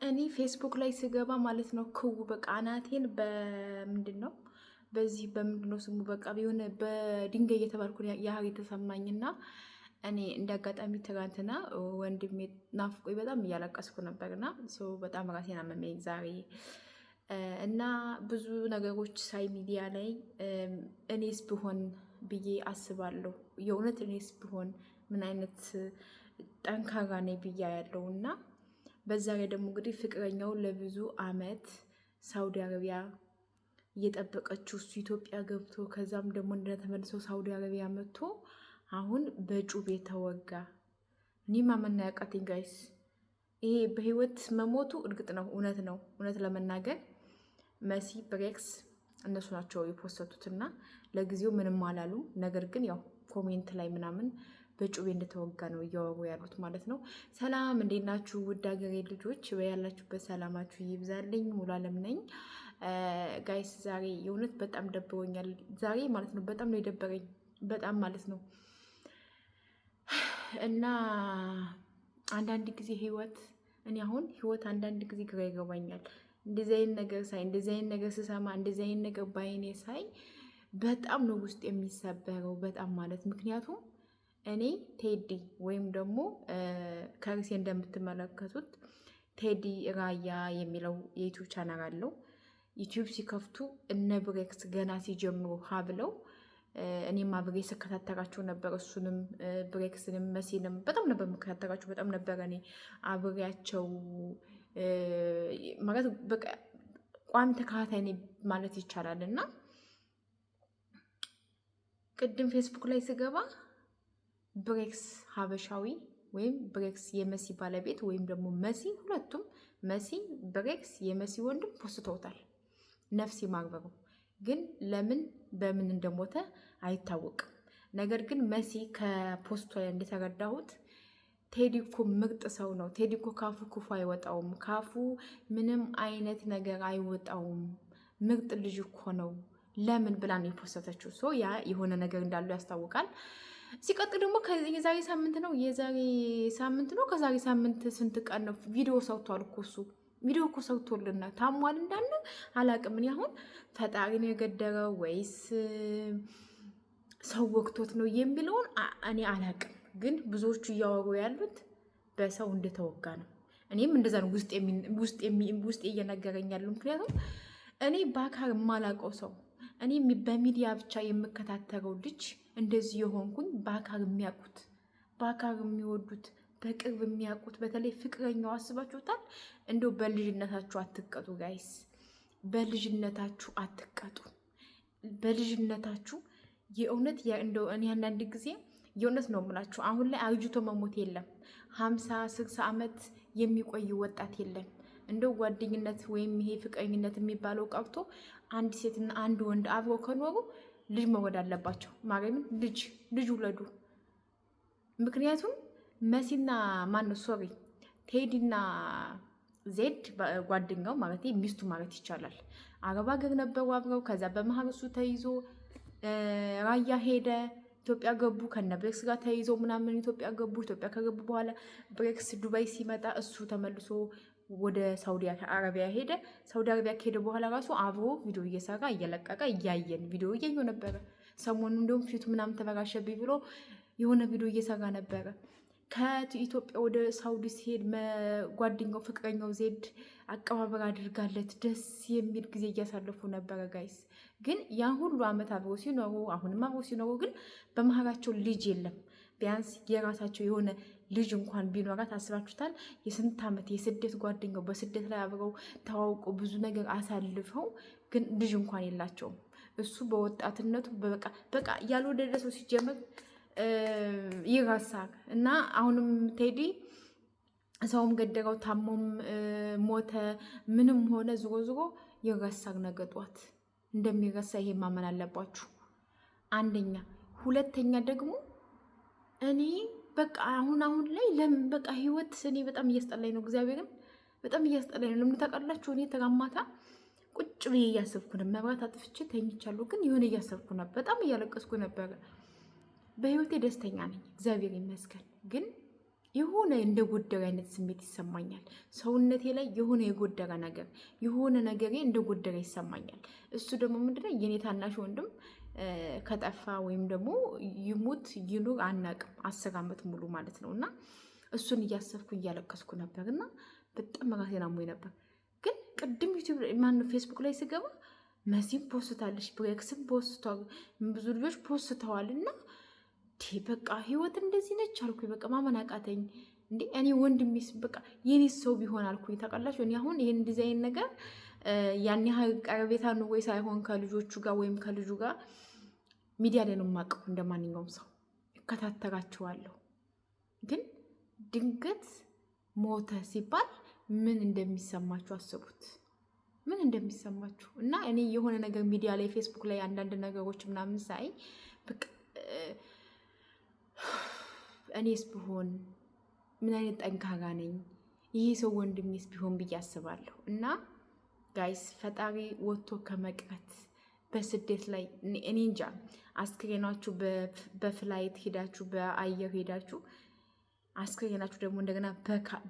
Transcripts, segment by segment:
እኔ ፌስቡክ ላይ ስገባ ማለት ነው ክው በቃ አናቴን በምንድን ነው በዚህ በምንድን ነው ስሙ በቃ ቢሆን በድንጋይ እየተባልኩ ያህል የተሰማኝና እኔ እንደ አጋጣሚ ትናንትና ወንድሜ ናፍቆኝ በጣም እያለቀስኩ ነበርና በጣም ራሴን አመመኝ ዛሬ እና ብዙ ነገሮች ሳይ ሚዲያ ላይ እኔስ ብሆን ብዬ አስባለሁ። የእውነት እኔስ ብሆን ምን አይነት ጠንካራ ነኝ ብዬ ያለው እና በዛ ላይ ደግሞ እንግዲህ ፍቅረኛው ለብዙ አመት ሳውዲ አረቢያ እየጠበቀችው እሱ ኢትዮጵያ ገብቶ ከዛም ደግሞ እንደተመልሰው ሳውዲ አረቢያ መጥቶ አሁን በጩቤ ተወጋ። እኔ ማመን ያቃተኝ ጋይስ። ይሄ በህይወት መሞቱ እርግጥ ነው እውነት ነው። እውነት ለመናገር መሲ ብሬክስ እነሱ ናቸው የፖስተቱትና ለጊዜው ምንም አላሉም። ነገር ግን ያው ኮሜንት ላይ ምናምን በጩቤ እንደተወጋ ነው እያወሩ ያሉት ማለት ነው። ሰላም እንዴት ናችሁ? ውድ ሀገሬ ልጆች በያላችሁበት ሰላማችሁ ይብዛልኝ። ሙሉ አለም ነኝ ጋይስ። ዛሬ የእውነት በጣም ደብሮኛል። ዛሬ ማለት ነው በጣም ነው የደበረኝ፣ በጣም ማለት ነው። እና አንዳንድ ጊዜ ህይወት እኔ አሁን ህይወት አንዳንድ ጊዜ ግራ ይገባኛል። እንደዚህ አይነት ነገር ሳይ፣ እንደዚህ አይነት ነገር ስሰማ፣ እንደዚህ አይነት ነገር ባይኔ ሳይ በጣም ነው ውስጥ የሚሰበረው በጣም ማለት ምክንያቱም እኔ ቴዲ ወይም ደግሞ ከርሴ እንደምትመለከቱት ቴዲ ራያ የሚለው የዩቲዩብ ቻናል አለው። ዩቲዩብ ሲከፍቱ እነ ብሬክስ ገና ሲጀምሩ ብለው እኔም አብሬ ስከታተላቸው ነበር። እሱንም ብሬክስንም መሲንም በጣም ነበር የምከታተላቸው። በጣም ነበረ እኔ አብሬያቸው ማለት በቃ ቋሚ ተከታታይ ማለት ይቻላል። እና ቅድም ፌስቡክ ላይ ስገባ ብሬክስ ሀበሻዊ ወይም ብሬክስ የመሲ ባለቤት ወይም ደግሞ መሲ፣ ሁለቱም መሲ ብሬክስ የመሲ ወንድም ፖስተውታል። ነፍስ ይማርበሩ ግን ለምን በምን እንደሞተ አይታወቅም። ነገር ግን መሲ ከፖስቷ ላይ እንደተረዳሁት ቴዲ እኮ ምርጥ ሰው ነው። ቴዲ እኮ ካፉ ክፉ አይወጣውም፣ ካፉ ምንም አይነት ነገር አይወጣውም፣ ምርጥ ልጅ እኮ ነው ለምን ብላ ነው የፖስተተችው። ያ የሆነ ነገር እንዳለው ያስታውቃል። ሲቀጥል ደግሞ የዛሬ ሳምንት ነው ከዛሬ ሳምንት ስንት ቀን ነው ቪዲዮ ሰውቷል እኮ እሱ ቪዲዮ እኮ ሰውቶልና ታሟል እንዳለ አላቅም። እኔ አሁን ፈጣሪ ነው የገደረው ወይስ ሰው ወቅቶት ነው የሚለውን እኔ አላቅም። ግን ብዙዎቹ እያወሩ ያሉት በሰው እንደተወጋ ነው። እኔም እንደዛ ነው ውስጤ እየነገረኝ ያለው። ምክንያቱም እኔ በአካል የማላውቀው ሰው እኔ በሚዲያ ብቻ የምከታተለው ልጅ እንደዚህ የሆንኩኝ በአካል የሚያውቁት በአካል የሚወዱት በቅርብ የሚያውቁት በተለይ ፍቅረኛው አስባችሁታል። እንደው በልጅነታችሁ አትቀጡ ጋይስ፣ በልጅነታችሁ አትቀጡ። በልጅነታችሁ የእውነት እንደው እኔ አንዳንድ ጊዜ የእውነት ነው የምላችሁ። አሁን ላይ አርጅቶ መሞት የለም። 50-60 ዓመት የሚቆይ ወጣት የለም። እንደው ጓደኝነት ወይም ይሄ ፍቅረኝነት የሚባለው ቀርቶ አንድ ሴትና አንድ ወንድ አብረው ከኖሩ ልጅ መወድ አለባቸው። ማርያምን ልጅ ውለዱ። ምክንያቱም መሲና ማነው ሶሪ ቴዲና ዜድ ጓደኛው ማለት ሚስቱ ማለት ይቻላል አረብ ሀገር ነበሩ አብረው። ከዛ በመሀል እሱ ተይዞ ራያ ሄደ፣ ኢትዮጵያ ገቡ። ከነ ብሬክስ ጋር ተይዘው ምናምን ኢትዮጵያ ገቡ። ኢትዮጵያ ከገቡ በኋላ ብሬክስ ዱባይ ሲመጣ እሱ ተመልሶ ወደ ሳውዲ አረቢያ ሄደ። ሳውዲ አረቢያ ከሄደ በኋላ ራሱ አብሮ ቪዲዮ እየሰራ እየለቀቀ እያየን ቪዲዮ እያየው ነበረ። ሰሞኑ እንዲሁም ፊቱ ምናምን ተበላሸብኝ ብሎ የሆነ ቪዲዮ እየሰራ ነበረ። ከኢትዮጵያ ወደ ሳውዲ ሲሄድ ጓደኛው ፍቅረኛው ዜድ አቀባበል አድርጋለት ደስ የሚል ጊዜ እያሳለፉ ነበረ ጋይስ። ግን ያን ሁሉ አመት አብረው ሲኖሩ አሁንም አብረው ሲኖሩ ግን በመሀላቸው ልጅ የለም። ቢያንስ የራሳቸው የሆነ ልጅ እንኳን ቢኖራት አስባችሁታል? የስንት ዓመት የስደት ጓደኛው በስደት ላይ አብረው ተዋውቀው ብዙ ነገር አሳልፈው ግን ልጅ እንኳን የላቸውም። እሱ በወጣትነቱ በቃ ያልወደደ ሰው ሲጀመር ይረሳል። እና አሁንም ቴዲ ሰውም ገደረው ታሞም ሞተ ምንም ሆነ ዝሮ ይረሳል። ነገ ጧት እንደሚረሳ ይሄ ማመን አለባችሁ። አንደኛ። ሁለተኛ ደግሞ እኔ በቃ አሁን ላይ ለምን በቃ ህይወት እኔ በጣም እያስጠላኝ ነው። እግዚአብሔርም በጣም እያስጠላኝ ነው። ለምን ታውቃላችሁ? እኔ ተጋማታ ቁጭ ብዬ እያሰብኩ ነው። መብራት አጥፍቼ ተኝቻለሁ፣ ግን የሆነ እያሰብኩ ነበር። በጣም እያለቀስኩ ነበረ። በህይወቴ ደስተኛ ነኝ፣ እግዚአብሔር ይመስገን። ግን የሆነ እንደ ጎደረ አይነት ስሜት ይሰማኛል። ሰውነቴ ላይ የሆነ የጎደረ ነገር የሆነ ነገሬ እንደ ጎደረ ይሰማኛል። እሱ ደግሞ ምንድነው የኔ ታናሽ ወንድም ከጠፋ ወይም ደግሞ ይሙት ይኑር አናቅም 10 ዓመት ሙሉ ማለት ነው። እና እሱን እያሰብኩ እያለቀስኩ ነበር እና በጣም ራሴን አሞኝ ነበር። ግን ቅድም ዩቲዩብ ማነው ፌስቡክ ላይ ስገባ መሲም ፖስታለች፣ ብሬክስም ፖስቷል፣ ብዙ ልጆች ፖስተዋል እና በቃ ህይወት እንደዚህ ነች አልኩኝ። በቃ ማመን አቃተኝ። እንዴ እኔ ወንድሜስ በቃ የኔ ሰው ቢሆን አልኩኝ። ታውቃላችሁ እኔ አሁን ይሄን ዲዛይን ነገር ያን ያህል ቀረቤታ ነው ወይ ሳይሆን ከልጆቹ ጋር ወይም ከልጁ ጋር ሚዲያ ላይ ነው የማውቀው። እንደማንኛውም ሰው እከታተላቸዋለሁ። ግን ድንገት ሞተ ሲባል ምን እንደሚሰማችሁ አስቡት። ምን እንደሚሰማችሁ እና እኔ የሆነ ነገር ሚዲያ ላይ ፌስቡክ ላይ አንዳንድ ነገሮች ምናምን ሳይ በቃ እኔስ ብሆን ምን አይነት ጠንካራ ነኝ፣ ይሄ ሰው ወንድሜስ ቢሆን ብዬ አስባለሁ። እና ጋይስ ፈጣሪ ወጥቶ ከመቅረት በስደት ላይ እኔ እንጃ አስክሬናችሁ በፍላይት ሄዳችሁ በአየር ሄዳችሁ አስክሬናችሁ ደግሞ እንደገና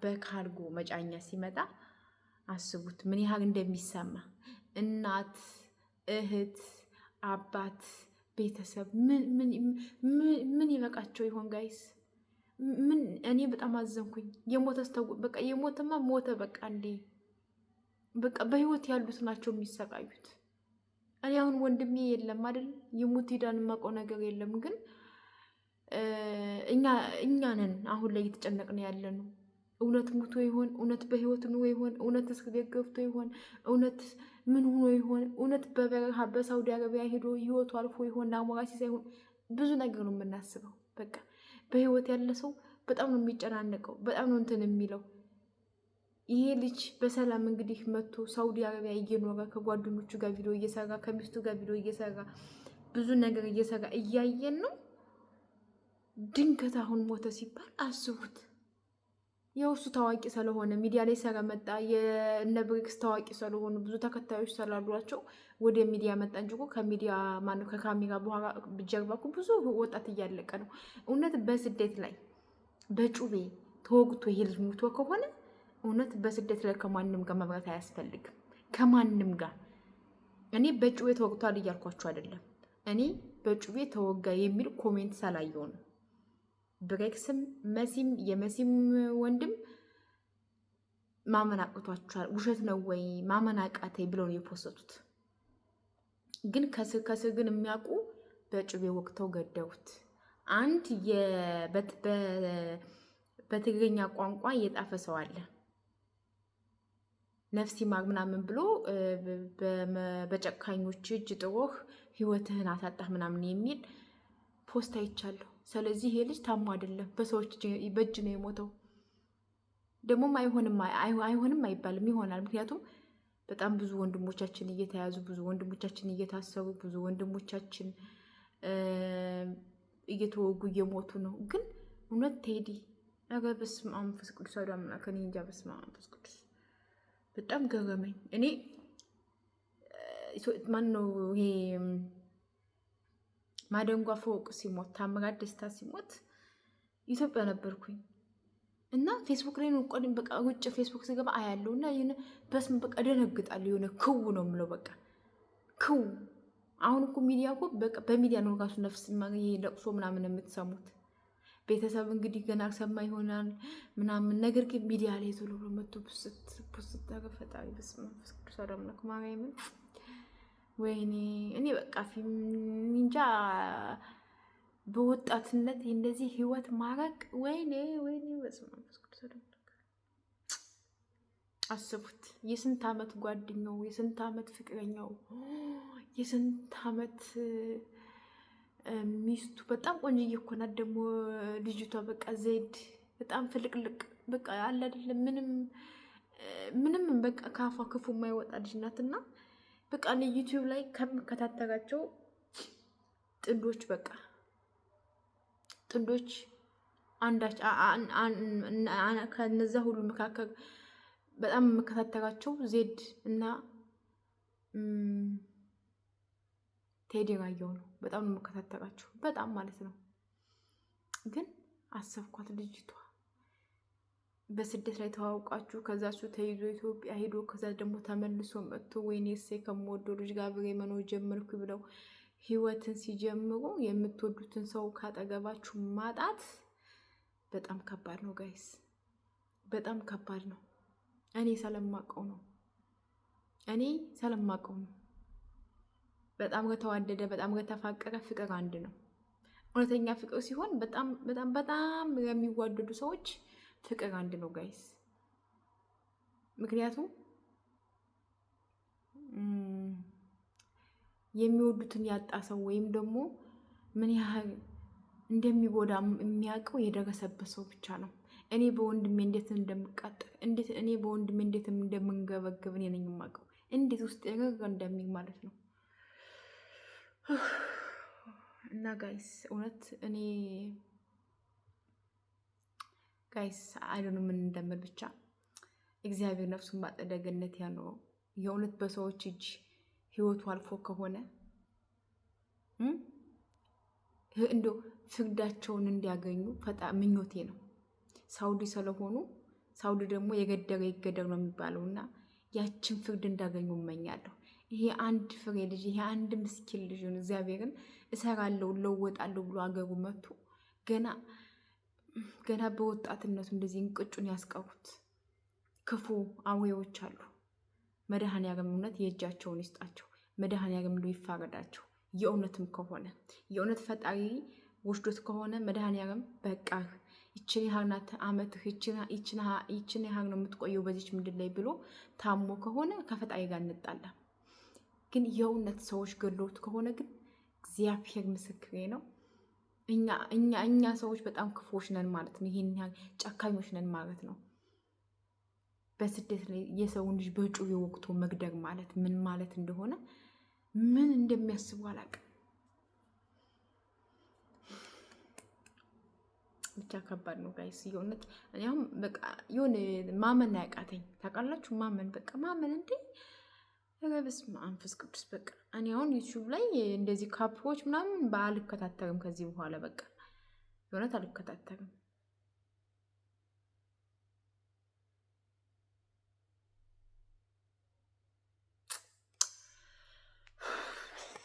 በካርጎ መጫኛ ሲመጣ አስቡት ምን ያህል እንደሚሰማ። እናት፣ እህት፣ አባት፣ ቤተሰብ ምን ይበቃቸው ይሆን ጋይስ? ምን እኔ በጣም አዘንኩኝ። በቃ የሞተማ ሞተ በቃ እንዴ በቃ በህይወት ያሉት ናቸው የሚሰቃዩት። እኔ አሁን ወንድሜ የለም አይደል የሞት ሄዳን የማውቀው ነገር የለም። ግን እኛ ነን አሁን ላይ እየተጨነቅን ያለ ነው። እውነት ሙቶ ይሆን? እውነት በህይወት ኑሮ ይሆን? እውነት እስር ቤት ገብቶ ይሆን? እውነት ምን ሆኖ ይሆን? እውነት በበረሃ በሳውዲ አረቢያ ሄዶ ህይወቱ አልፎ ይሆን? ለአሞራሲ ሳይሆን ብዙ ነገር ነው የምናስበው። በቃ በህይወት ያለ ሰው በጣም ነው የሚጨናነቀው፣ በጣም ነው እንትን የሚለው። ይሄ ልጅ በሰላም እንግዲህ መጥቶ ሳውዲ አረቢያ እየኖረ ከጓደኞቹ ጋር ቪዲዮ እየሰራ ከሚስቱ ጋር ቪዲዮ እየሰራ ብዙ ነገር እየሰራ እያየን ነው። ድንገት አሁን ሞተ ሲባል አስቡት። ያው እሱ ታዋቂ ስለሆነ ሚዲያ ላይ ስለመጣ የእነ ብሬክስ ታዋቂ ስለሆኑ ብዙ ተከታዮች ስላሏቸው ወደ ሚዲያ መጣ እንጂ ከሚዲያ ማነው ከካሜራ በኋላ ጀርባ እኮ ብዙ ወጣት እያለቀ ነው። እውነት በስደት ላይ በጩቤ ተወግቶ ይሄ ልጅ ሞቶ ከሆነ እውነት በስደት ላይ ከማንም ጋር መብራት አያስፈልግም። ከማንም ጋር እኔ በጩቤ ተወግቷል እያልኳቸው አይደለም። እኔ በጩቤ ተወጋ የሚል ኮሜንት ሳላየው ነው። ብሬክስም መሲም የመሲም ወንድም ማመን አቅቷቸዋል። ውሸት ነው ወይ ማመን አቃተኝ ብለው ነው የፖሰቱት። ግን ከስር ግን የሚያውቁ በጩቤ ወቅተው ገደውት። አንድ በትግርኛ ቋንቋ እየጣፈ ሰው አለ ነፍሲ ማር ምናምን ብሎ በጨካኞች እጅ ጥሮህ ህይወትህን አሳጣህ ምናምን የሚል ፖስት አይቻለሁ። ስለዚህ ይሄ ልጅ ታሞ አይደለም በሰዎች በእጅ ነው የሞተው። ደግሞም አይሆንም አይባልም፣ ይሆናል። ምክንያቱም በጣም ብዙ ወንድሞቻችን እየተያዙ ብዙ ወንድሞቻችን እየታሰሩ ብዙ ወንድሞቻችን እየተወጉ እየሞቱ ነው። ግን እውነት ቴዲ ነገር በስመ አብ መንፈስ ቅዱስ አሐዱ አምላክ እኔ እንጃ። በስመ አብ መንፈስ ቅዱስ በጣም ገረመኝ። እኔ ማነው ይሄ ማደንጓ ፎቅ ሲሞት ታምራት ደስታ ሲሞት ኢትዮጵያ ነበርኩኝ እና ፌስቡክ ላይ ነው ቆድም በቃ ውጭ ፌስቡክ ስገባ አያለው እና የሆነ በስም በቃ ደነግጣለሁ። የሆነ ክው ነው የምለው በቃ ክው። አሁን እኮ ሚዲያ እኮ በቃ በሚዲያ ነው ራሱ ነፍስ ይሄ ለቅሶ ምናምን የምትሰሙት። ቤተሰብ እንግዲህ ገና ሰማ ይሆናል ምናምን፣ ነገር ግን ሚዲያ ላይ ቶሎ መጥቶ ፖስት ፈጣሪ በስመ አብ መንፈስ ቅዱስ አሐዱ አምላክ ማርያምን ወይኔ እኔ በቃ እንጃ በወጣትነት እንደዚህ ህይወት ማረቅ ወይኔ በስመ አብ መንፈስ ቅዱስ አስቡት። የስንት ዓመት ጓደኛው፣ የስንት ዓመት ፍቅረኛው፣ የስንት ዓመት ሚስቱ በጣም ቆንጆዬ እኮ ናት ደግሞ ልጅቷ። በቃ ዜድ በጣም ፍልቅልቅ በቃ አለ አይደለም ምንም በቃ ካፏ ክፉ የማይወጣ ልጅ ናትና በቃ እኔ ዩቲዩብ ላይ ከምከታተላቸው ጥንዶች በቃ ጥንዶች አንዳች ከነዛ ሁሉ መካከል በጣም የምከታተላቸው ዜድ እና ቴዲ ራየው ነው። በጣም የምከታተላቸው በጣም ማለት ነው። ግን አሰብኳት ልጅቷ በስደት ላይ ተዋውቃችሁ ከዛ እሱ ተይዞ ኢትዮጵያ ሄዶ ከዛ ደግሞ ተመልሶ መጥቶ ወይኔ እሰይ ከምወደው ልጅ ጋር አብሬ መኖር ጀመርኩ ብለው ህይወትን ሲጀምሩ የምትወዱትን ሰው ካጠገባችሁ ማጣት በጣም ከባድ ነው ጋይስ፣ በጣም ከባድ ነው። እኔ ስለማውቀው ነው። በጣም ከተዋደደ በጣም ከተፋቀረ ፍቅር አንድ ነው። እውነተኛ ፍቅር ሲሆን በጣም በጣም በጣም የሚዋደዱ ሰዎች ፍቅር አንድ ነው ጋይስ። ምክንያቱም የሚወዱትን ያጣ ሰው ወይም ደግሞ ምን ያህል እንደሚጎዳ የሚያውቀው የደረሰበት ሰው ብቻ ነው። እኔ በወንድሜ እንዴት እንደምቃጠል እኔ በወንድሜ እንዴት እንደምንገበገብ እኔ ነኝ የማውቀው፣ እንዴት ውስጥ የገር እንደሚል ማለት ነው። እና ጋይስ እውነት እኔ ጋይስ አይዶን ምን እንደምል ብቻ እግዚአብሔር ነፍሱን ባጸደ ገነት ያኖረው። የእውነት በሰዎች እጅ ህይወቱ አልፎ ከሆነ እንደው ፍርዳቸውን እንዲያገኙ ምኞቴ ነው። ሳውዲ ስለሆኑ ሳውዲ ደግሞ የገደረ ይገደር ነው የሚባለው እና ያችን ፍርድ እንዳገኙ እመኛለሁ። ይሄ አንድ ፍሬ ልጅ ይሄ አንድ ምስኪን ልጅ እግዚአብሔርን እሰራለሁ ለወጣለሁ ብሎ አገሩ መጥቶ ገና በወጣትነቱ እንደዚህ እንቅጩን ያስቀሩት ክፉ አውሬዎች አሉ። መድኃኔዓለም እውነት የእጃቸውን ይስጣቸው። መድኃኔዓለም እንደው ይፋረዳቸው። የእውነትም ከሆነ የእውነት ፈጣሪ ወስዶት ከሆነ መድኃኔዓለም በቃ ይችን ያህል ናት ዓመትህ፣ ይችን ያህል ነው የምትቆየው በዚች ምድር ላይ ብሎ ታሞ ከሆነ ከፈጣሪ ጋር እንጣላ። ግን የእውነት ሰዎች ገሎት ከሆነ ግን እግዚአብሔር ምስክሬ ነው እኛ ሰዎች በጣም ክፉዎች ነን ማለት ነው። ይሄን ያህል ጨካኞች ነን ማለት ነው። በስደት ላይ የሰውን ልጅ በጩቤ ወቅቶ መግደር ማለት ምን ማለት እንደሆነ ምን እንደሚያስቡ አላውቅም። ብቻ ከባድ ነው ጋይስ የእውነት። እኔ አሁን በቃ የሆነ ማመን ያቃተኝ ታውቃላችሁ። ማመን እንዴ በስመ አብ መንፈስ ቅዱስ። በቃ እኔ አሁን ዩቲዩብ ላይ እንደዚህ ካፕሎች ምናምን አልከታተልም ከዚህ በኋላ በቃ የእውነት አልከታተልም።